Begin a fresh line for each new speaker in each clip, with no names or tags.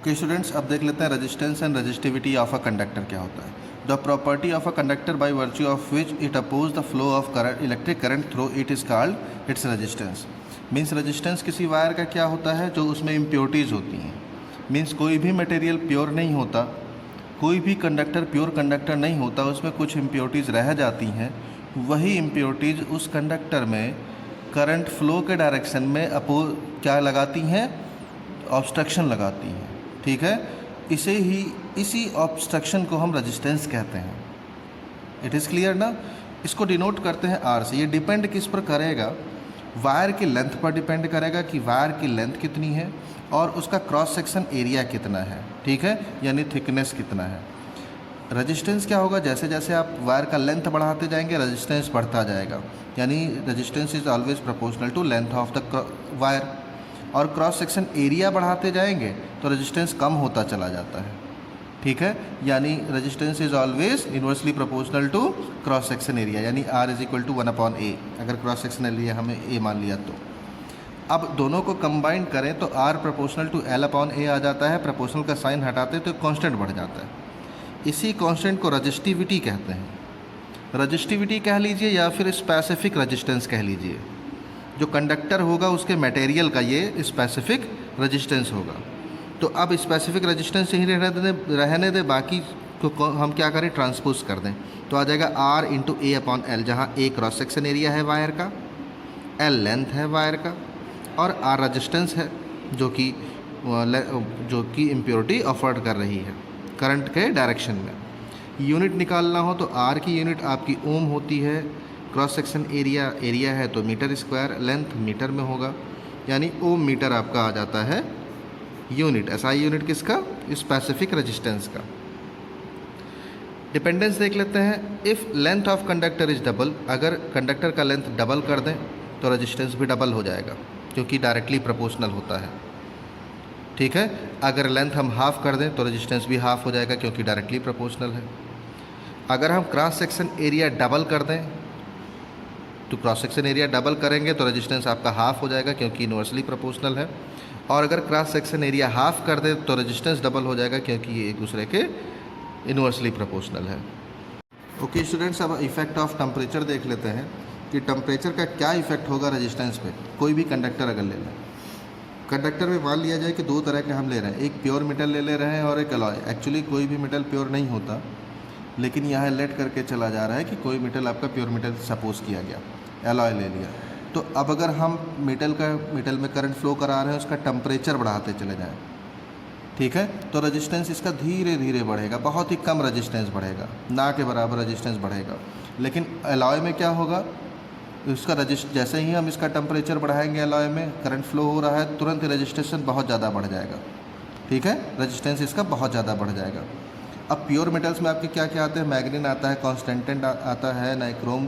Okay students, अब देख लेते हैं resistance and resistivity of a conductor क्या होता है। The property of a conductor by virtue of which it oppose the flow of current electric current through it is called its resistance. Means resistance किसी wire का क्या होता है, जो उसमें इम्प्योरिटीज़ होती हैं। मीन्स कोई भी मटेरियल प्योर नहीं होता, कोई भी कंडक्टर प्योर कंडक्टर नहीं होता, उसमें कुछ इम्प्योरिटीज़ रह जाती हैं। वही इम्प्योरिटीज़ उस कंडक्टर में करंट फ्लो के डायरेक्शन में क्या लगाती हैं, ऑब्स्ट्रक्शन लगाती हैं। ठीक है, इसी ऑब्स्ट्रक्शन को हम रेजिस्टेंस कहते हैं। इट इज़ क्लियर ना। इसको डिनोट करते हैं आर से। ये डिपेंड किस पर करेगा, वायर की लेंथ पर डिपेंड करेगा कि वायर की लेंथ कितनी है और उसका क्रॉस सेक्शन एरिया कितना है। ठीक है, यानी थिकनेस कितना है। रेजिस्टेंस क्या होगा, जैसे जैसे आप वायर का लेंथ बढ़ाते जाएंगे रेजिस्टेंस बढ़ता जाएगा, यानी resistance is always proportional to length of the wire. और क्रॉस सेक्शन एरिया बढ़ाते जाएंगे तो रेजिस्टेंस कम होता चला जाता है। ठीक है, यानी resistance is always inversely proportional to cross section area, यानी R is equal to 1/A। अगर क्रॉस सेक्शन एरिया हमें A मान लिया तो अब दोनों को कंबाइन करें तो R प्रोपोर्शनल टू L/A आ जाता है। प्रोपोर्शनल का साइन हटाते तो कांस्टेंट बढ़ जाता है। इसी कांस्टेंट को रजिस्टिविटी कहते हैं। रजिस्टिविटी कह लीजिए या फिर स्पेसिफिक रेजिस्टेंस कह लीजिए। जो कंडक्टर होगा उसके मटेरियल का ये स्पेसिफिक रेजिस्टेंस होगा। तो अब स्पेसिफिक रेजिस्टेंस यही रहने दे, बाकी को हम क्या करें, ट्रांसपोज कर दें तो आ जाएगा R इंटू A/L, जहाँ A क्रॉस सेक्शन एरिया है वायर का, L लेंथ है वायर का और R रेजिस्टेंस है जो कि इम्प्योरिटी ऑफर्ड कर रही है करंट के डायरेक्शन में। यूनिट निकालना हो तो R की यूनिट आपकी ओम होती है, क्रॉस सेक्शन एरिया है तो मीटर स्क्वायर, लेंथ मीटर में होगा, यानी ओम मीटर आपका आ जाता है यूनिट। SI यूनिट किसका, स्पेसिफिक रेजिस्टेंस का। डिपेंडेंस देख लेते हैं। If length of conductor is double, अगर कंडक्टर का लेंथ डबल कर दें तो रेजिस्टेंस भी डबल हो जाएगा क्योंकि डायरेक्टली प्रोपोर्शनल होता है। ठीक है, अगर लेंथ हम हाफ कर दें तो रेजिस्टेंस भी हाफ हो जाएगा क्योंकि डायरेक्टली प्रोपोर्शनल है। अगर हम क्रॉस सेक्शन एरिया डबल कर दें तो क्रॉस सेक्शन एरिया डबल करेंगे तो रेजिस्टेंस आपका हाफ हो जाएगा क्योंकि इन्वर्सली प्रोपोर्शनल है। और अगर क्रॉस सेक्शन एरिया हाफ कर दे तो रेजिस्टेंस डबल हो जाएगा क्योंकि ये एक दूसरे के इन्वर्सली प्रोपोर्शनल है। ओके स्टूडेंट्स, अब इफेक्ट ऑफ टेम्परेचर देख लेते हैं कि टेम्परेचर का क्या इफेक्ट होगा रेजिस्टेंस पे। कोई भी कंडक्टर अगर ले लें, कंडक्टर में मान लिया जाए कि दो तरह के हम ले रहे हैं, एक प्योर मेटल ले रहे हैं और एक अलॉय। एक्चुअली कोई भी मेटल प्योर नहीं होता, लेकिन यहाँ लेट करके चला जा रहा है कि कोई मेटल आपका प्योर मेटल सपोज किया गया, अलॉय ले लिया। तो अब अगर हम मेटल में करंट फ्लो करा रहे हैं, उसका टेम्परेचर बढ़ाते चले जाएं, ठीक है, तो रेजिस्टेंस इसका धीरे धीरे बढ़ेगा, बहुत ही कम रेजिस्टेंस बढ़ेगा, ना के बराबर रेजिस्टेंस बढ़ेगा। लेकिन अलॉय में क्या होगा, उसका जैसे ही हम इसका टेम्परेचर बढ़ाएंगे, अलॉय में करंट फ्लो हो रहा है, तुरंत रेजिस्टेंस बहुत ज़्यादा बढ़ जाएगा। ठीक है, रेजिस्टेंस इसका बहुत ज़्यादा बढ़ जाएगा। अब प्योर मेटल्स में आपके क्या क्या आते हैं, मैग्नीन आता है, कॉन्स्टेंटेंट आता है, नाइक्रोम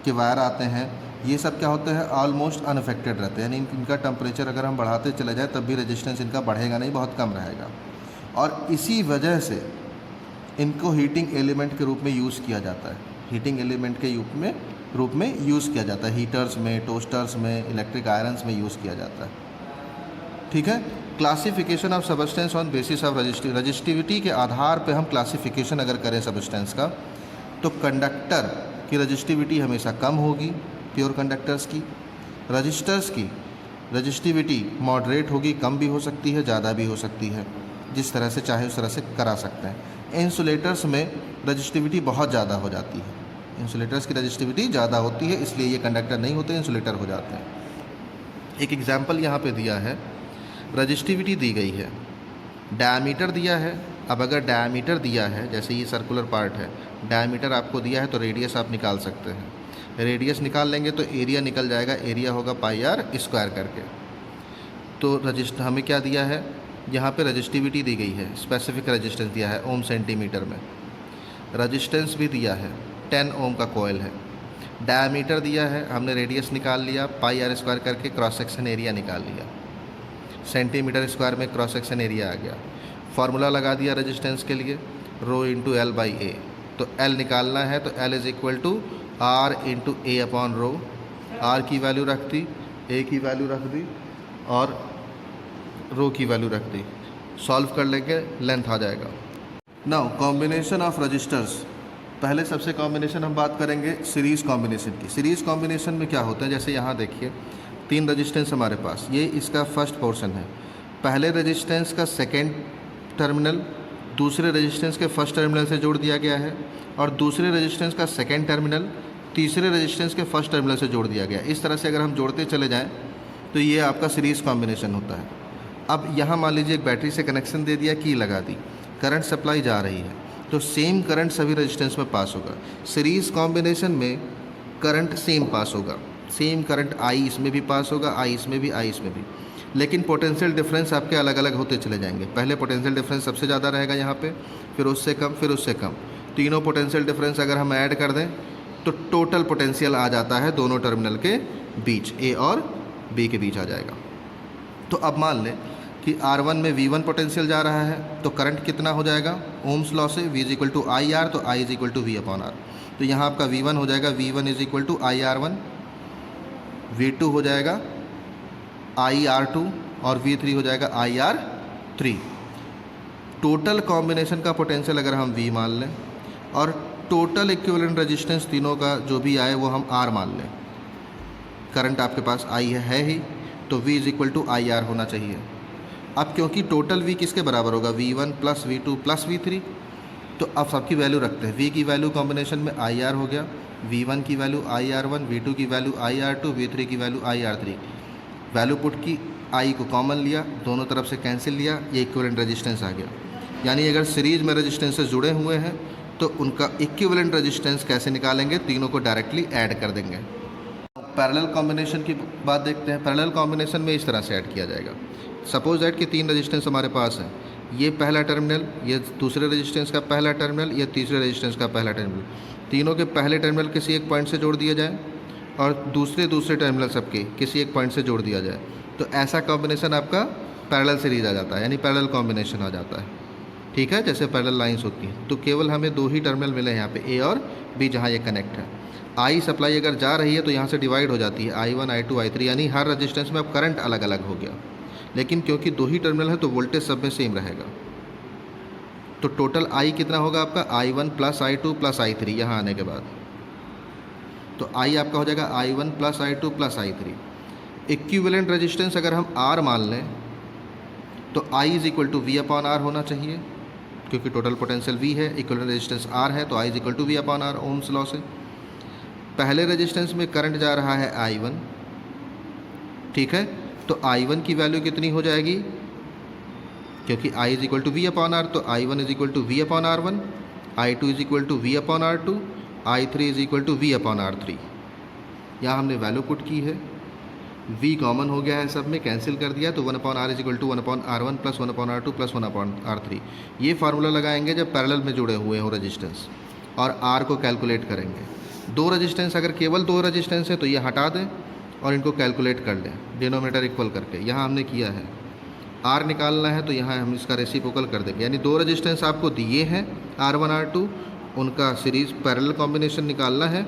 के वायर आते हैं। ये सब क्या होते हैं, ऑलमोस्ट अनअफेक्टेड रहते हैं, यानी इनका टेम्परेचर अगर हम बढ़ाते चले जाएँ तब भी रेजिस्टेंस इनका बढ़ेगा नहीं, बहुत कम रहेगा। और इसी वजह से इनको हीटिंग एलिमेंट के रूप में यूज़ किया जाता है। हीटिंग एलिमेंट के रूप में यूज़ किया जाता है, हीटर्स में, टोस्टर्स में, इलेक्ट्रिक आयरन्स में यूज़ किया जाता है। ठीक है, classification of substance on basis of resistivity के आधार पे हम क्लासिफिकेशन अगर करें सबस्टेंस का, तो कंडक्टर की रजिस्टिविटी हमेशा कम होगी प्योर कंडक्टर्स की। रजिस्टर्स की रजिस्टिविटी मॉडरेट होगी, कम भी हो सकती है, ज़्यादा भी हो सकती है, जिस तरह से चाहे उस तरह से करा सकते हैं। इंसुलेटर्स में रजिस्टिविटी बहुत ज़्यादा हो जाती है, इंसुलेटर्स की रजिस्टिविटी ज़्यादा होती है, इसलिए ये कंडक्टर नहीं होते, इंसुलेटर हो जाते हैं। एक एग्जाम्पल यहाँ पे दिया है, रजिस्टिविटी दी गई है, डायमीटर दिया है। अब अगर डायमीटर दिया है, जैसे ये सर्कुलर पार्ट है, डायमीटर आपको दिया है तो रेडियस आप निकाल सकते हैं। रेडियस निकाल लेंगे तो एरिया निकल जाएगा, एरिया होगा πr² करके। तो हमें क्या दिया है, यहाँ पे रजिस्टिविटी दी गई है, स्पेसिफिक रेजिस्टेंस दिया है ओम सेंटीमीटर में, रजिस्टेंस भी दिया है, 10 ओम का कोयल है, डायमीटर दिया है, हमने रेडियस निकाल लिया, πr² करके क्रॉस सेक्शन एरिया निकाल लिया, सेंटीमीटर स्क्वायर में क्रॉस सेक्शन एरिया आ गया। फार्मूला लगा दिया रेजिस्टेंस के लिए, रो इंटू L/A। तो L निकालना है तो L is equal to R into A/रो। R की वैल्यू रख दी, A की वैल्यू रख दी और रो की वैल्यू रख दी। सॉल्व कर लेंगे, लेंथ आ जाएगा। Now combination of resistors. पहले सबसे कॉम्बिनेशन हम बात करेंगे सीरीज़ कॉम्बिनेशन की। सीरीज़ कॉम्बिनेशन में क्या होता है, जैसे यहाँ देखिए 3 रजिस्टेंस हमारे पास, ये इसका फर्स्ट पोर्शन है। पहले रजिस्टेंस का सेकेंड टर्मिनल दूसरे रेजिस्टेंस के फर्स्ट टर्मिनल से जोड़ दिया गया है, और दूसरे रेजिस्टेंस का सेकेंड टर्मिनल तीसरे रेजिस्टेंस के फर्स्ट टर्मिनल से जोड़ दिया गया। इस तरह से अगर हम जोड़ते चले जाएं तो ये आपका सीरीज़ कॉम्बिनेशन होता है। अब यहाँ मान लीजिए एक बैटरी से कनेक्शन दे दिया, की लगा दी, करंट सप्लाई जा रही है, तो सेम करंट सभी रेजिस्टेंस में पास होगा। सीरीज़ कॉम्बिनेशन में करंट सेम पास होगा, सेम करंट आई इसमें भी पास होगा, आई इसमें भी, आई इसमें भी, लेकिन पोटेंशियल डिफरेंस आपके अलग अलग होते चले जाएंगे। पहले पोटेंशियल डिफरेंस सबसे ज़्यादा रहेगा यहाँ पे, फिर उससे कम, फिर उससे कम। तीनों पोटेंशियल डिफरेंस अगर हम ऐड कर दें तो टोटल पोटेंशियल आ जाता है दोनों टर्मिनल के बीच, ए और बी के बीच आ जाएगा। तो अब मान लें कि R1 में V1 पोटेंशियल जा रहा है, तो करंट कितना हो जाएगा ओम्स लॉ से, V is equal to I R, तो I is equal to V upon R. तो यहाँ आपका V1 हो जाएगा V1 is equal to I R1, V2 हो जाएगा आई R2 और V3 हो जाएगा आई R3। टोटल कॉम्बिनेशन का पोटेंशियल अगर हम V मान लें और टोटल इक्विवेलेंट रेजिस्टेंस तीनों का जो भी आए वो हम R मान लें, करंट आपके पास I है ही, तो V is equal to I R होना चाहिए। अब क्योंकि टोटल V किसके बराबर होगा, V1 plus V2 plus V3, तो अब सबकी वैल्यू रखते हैं। V की वैल्यू कॉम्बिनेशन में आई आर हो गया, V1 की वैल्यू आई R1, V2 की वैल्यू आई R2, V3 की वैल्यू आई R3। वैल्यू पुट की, I को कॉमन लिया, दोनों तरफ से कैंसिल लिया, ये इक्विवेलेंट रेजिस्टेंस आ गया। यानी अगर सीरीज़ में रेजिस्टेंसेस जुड़े हुए हैं तो उनका इक्विवेलेंट रेजिस्टेंस कैसे निकालेंगे, तीनों को डायरेक्टली ऐड कर देंगे। पैरेलल कॉम्बिनेशन की बात देखते हैं। पैरेलल कॉम्बिनेशन में इस तरह से ऐड किया जाएगा। सपोज दैट कि 3 रेजिस्टेंस हमारे पास हैं, ये पहला टर्मिनल, ये दूसरे रेजिस्टेंस का पहला टर्मिनल, ये तीसरे रेजिस्टेंस का पहला टर्मिनल। तीनों के पहले टर्मिनल किसी एक पॉइंट से जोड़ दिया जाए और दूसरे टर्मिनल सबके किसी एक पॉइंट से जोड़ दिया जाए, तो ऐसा कॉम्बिनेशन आपका पैरेलल सीरीज आ जाता है, यानी पैरेलल कॉम्बिनेशन आ जाता है। ठीक है, जैसे पैरेलल लाइंस होती हैं। तो केवल हमें 2 ही टर्मिनल मिले हैं यहाँ पे, ए और बी, जहाँ ये कनेक्ट है। आई सप्लाई अगर जा रही है तो यहाँ से डिवाइड हो जाती है, I1 I2 I3, यानी हर रजिस्टेंस में अब करंट अलग अलग हो गया। लेकिन क्योंकि 2 ही टर्मिनल है तो वोल्टेज सब में सेम रहेगा। तो टोटल I कितना होगा आपका, I1 plus I2 plus I3 यहाँ आने के बाद, तो I आपका हो जाएगा I1 plus I2 plus I3। Equivalent resistance अगर हम R मान लें तो I is equal to V upon R होना चाहिए, क्योंकि टोटल पोटेंशियल V है, इक्विवेलेंट रेजिस्टेंस R है, तो I is equal to V upon R Ohm's law से। पहले रेजिस्टेंस में करंट जा रहा है I1, ठीक है, तो I1 की वैल्यू कितनी हो जाएगी, क्योंकि I is equal to V upon R, तो I1 is equal to V upon R1, I2 is equal to V upon R2, I3 is equal to V upon R3। यहाँ हमने वैल्यू पुट की है, V common हो गया है, सब में कैंसिल कर दिया, तो 1 upon R is equal to 1 upon R1 plus 1 upon R2 plus 1 upon R3। ये फार्मूला लगाएंगे जब पैरेलल में जुड़े हुए हो रेजिस्टेंस, और R को कैलकुलेट करेंगे। 2 रेजिस्टेंस, अगर केवल 2 रेजिस्टेंस है तो ये हटा दें और इनको कैलकुलेट कर लें डिनोमिनेटर इक्वल करके। यहाँ हमने किया है, R निकालना है तो यहाँ हम इसका रेसिप्रोकल कर देंगे, यानी 2 रेजिस्टेंस आपको दिए हैं R1 R2, उनका सीरीज़ पैरेलल कॉम्बिनेशन निकालना है,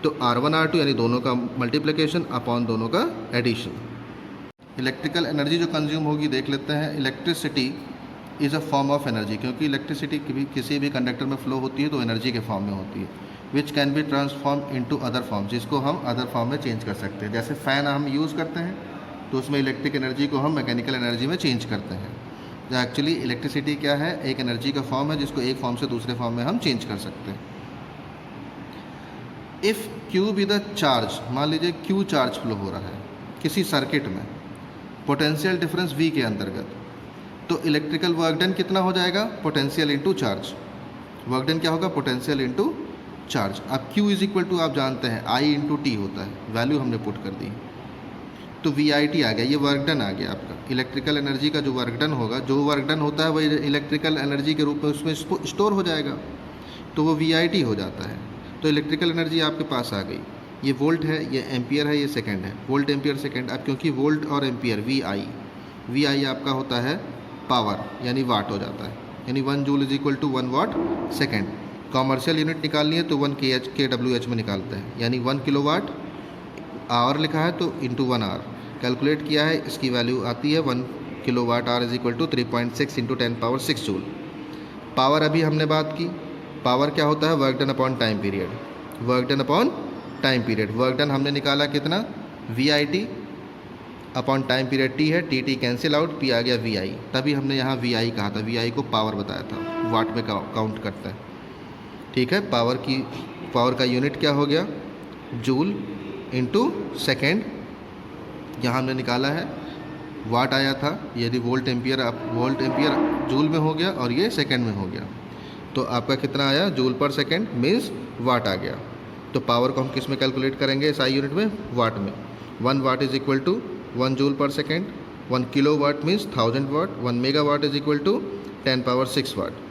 तो R1 R2 यानी दोनों का मल्टीप्लिकेशन अपॉन दोनों का एडिशन। इलेक्ट्रिकल एनर्जी जो कंज्यूम होगी देख लेते हैं। Electricity is a form of energy, क्योंकि इलेक्ट्रिसिटी किसी भी कंडक्टर में फ्लो होती है तो एनर्जी के फॉर्म में होती है, which can be transform into other form, जिसको हम अदर फॉर्म में चेंज कर सकते हैं। जैसे फ़ैन हम यूज़ करते हैं तो उसमें इलेक्ट्रिक एनर्जी को हम मैकेनिकल एनर्जी में चेंज करते हैं। तो एक्चुअली इलेक्ट्रिसिटी क्या है, एक एनर्जी का फॉर्म है जिसको एक फॉर्म से दूसरे फॉर्म में हम चेंज कर सकते हैं। If Q be the charge, मान लीजिए Q चार्ज फ्लो हो रहा है किसी सर्किट में, पोटेंशियल डिफरेंस V के अंतर्गत, तो इलेक्ट्रिकल वर्क डन कितना हो जाएगा, potential into charge. Work done क्या होगा, पोटेंशियल इंटू चार्ज। अब Q इज इक्वल टू आप जानते हैं I इंटू टी होता है, वैल्यू हमने पुट कर दी, तो VIT आ गया, ये वर्क डन आ गया आपका। इलेक्ट्रिकल एनर्जी का जो वर्क डन होगा, जो वर्क डन होता है वो इलेक्ट्रिकल एनर्जी के रूप में उसमें स्टोर हो जाएगा, तो वो VIT हो जाता है। तो इलेक्ट्रिकल एनर्जी आपके पास आ गई। ये वोल्ट है, ये एम्पियर है, ये सेकंड है, वोल्ट एम्पियर सेकंड। अब क्योंकि वोल्ट और एम्पियर VI आपका होता है पावर, यानी वाट हो जाता है, यानी 1 joule is equal to 1 watt second. Commercial unit निकालनी है तो 1 kWh में निकालते हैं, यानी 1 किलोवाट आवर लिखा है तो इंटू 1 आवर कैलकुलेट किया है, इसकी वैल्यू आती है 1 kilo watt hour is equal to 3.6 into 10⁻6 joule. Power अभी हमने बात की, पावर क्या होता है, work done upon time period, work done upon time period. Work done हमने निकाला कितना, V I T upon time period T है, T T cancel out, P आ गया वी आई, तभी हमने यहाँ वी आई कहा था, वी आई को पावर बताया था, वाट में काउंट करते हैं। ठीक है, पावर का यूनिट क्या हो गया, जूल इंटू सेकेंड, यहाँ हमने निकाला है वाट आया था, यदि वोल्ट एम्पियर जूल में हो गया और ये सेकंड में हो गया, तो आपका कितना आया, जूल पर सेकंड मीन्स वाट आ गया। तो पावर को हम किस में कैलकुलेट करेंगे, SI यूनिट में, वाट में। 1 watt is equal to 1 joule per second, 1 kilo watt means 1000 watt, 1 mega watt is equal to 10⁻6 watt.